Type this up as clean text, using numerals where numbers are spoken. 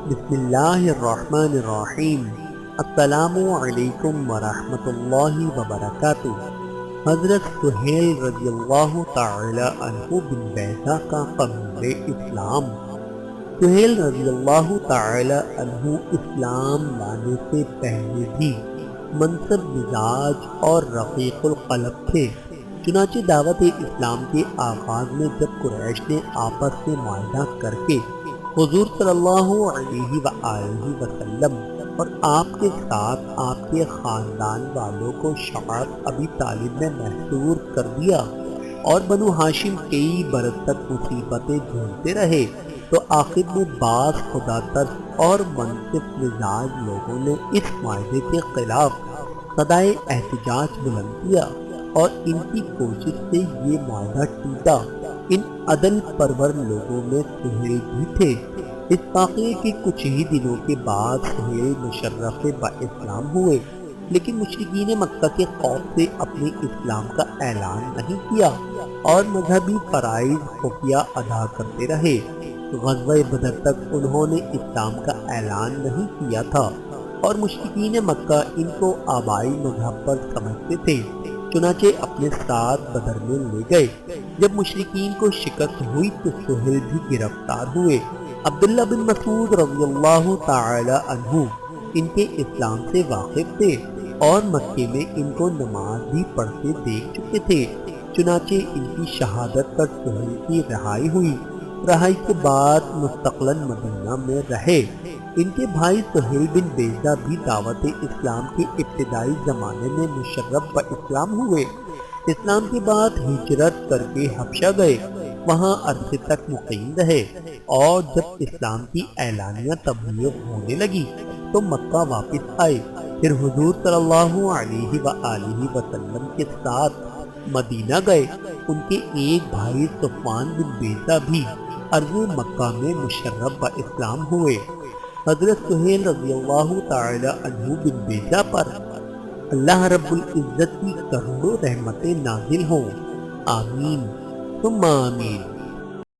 بسم اللہ الرحمن الرحیم۔ السلام علیکم ورحمۃ اللہ وبرکاتہ۔ حضرت سہیل رضی اللہ تعالی عنہ بن بیضہ کا قبول اسلام۔ سہیل رضی اللہ تعالی عنہ اسلام لانے سے پہلے بھی منصب مزاج اور رقیق القلب تھے، چنانچہ دعوت اسلام کے آغاز میں جب قریش نے آپس میں معاہدہ کر کے حضور صلی اللہ علیہ وآلہ وسلم اور آپ کے ساتھ آپ کے خاندان والوں کو شعب ابی طالب میں محصور کر دیا اور بنو ہاشم کئی برس تک مصیبتیں جھیلتے رہے، تو آخر میں بعض خدا ترس اور منصف مزاج لوگوں نے اس معاہدے کے خلاف صدائے احتجاج بلند کیا اور ان کی کوشش سے یہ معاہدہ ٹوٹا۔ ان عدل پرور لوگوں میں سہیل بھی تھے۔ اس واقعے کے کچھ ہی دنوں کے بعد سہیل مشرف با اسلام ہوئے، لیکن مشرکین مکہ کے خوف سے اپنے اسلام کا اعلان نہیں کیا اور مذہبی فرائض خفیہ ادا کرتے رہے۔ غزوہ بدر تک انہوں نے اسلام کا اعلان نہیں کیا تھا اور مشرکین مکہ ان کو آبائی مذہب پر سمجھتے تھے، چنانچہ اپنے ساتھ بدر میں لے گئے۔ جب مشرکین کو شکست ہوئی تو سہیل بھی گرفتار ہوئے۔ عبداللہ بن مسعود رضی اللہ تعالی عنہ ان کے اسلام سے واقف تھے اور مکے میں ان کو نماز بھی پڑھتے دیکھ چکے تھے، چنانچہ ان کی شہادت پر سہیل کی رہائی ہوئی۔ رہائی کے بعد مستقلاً مدینہ میں رہے۔ ان کے بھائی سہیل بن بیضہ بھی دعوت اسلام کے ابتدائی زمانے میں مشرف با اسلام ہوئے۔ اسلام کے بعد ہجرت کر کے حبشہ گئے، وہاں عرصے تک مقیم رہے اور جب اسلام کی اعلانیہ تبلیغ ہونے لگی تو مکہ واپس آئے، پھر حضور صلی اللہ علیہ وآلہ وسلم کے ساتھ مدینہ گئے۔ ان کے ایک بھائی صفوان بن بیضہ بھی عرض مکہ میں مشرف با اسلام ہوئے۔ حضرت سہیل رضی اللہ تعالی عنہ بن بیضہ پر اللہ رب العزت کی کروڑوں رحمتیں نازل ہوں، آمین ثم آمین۔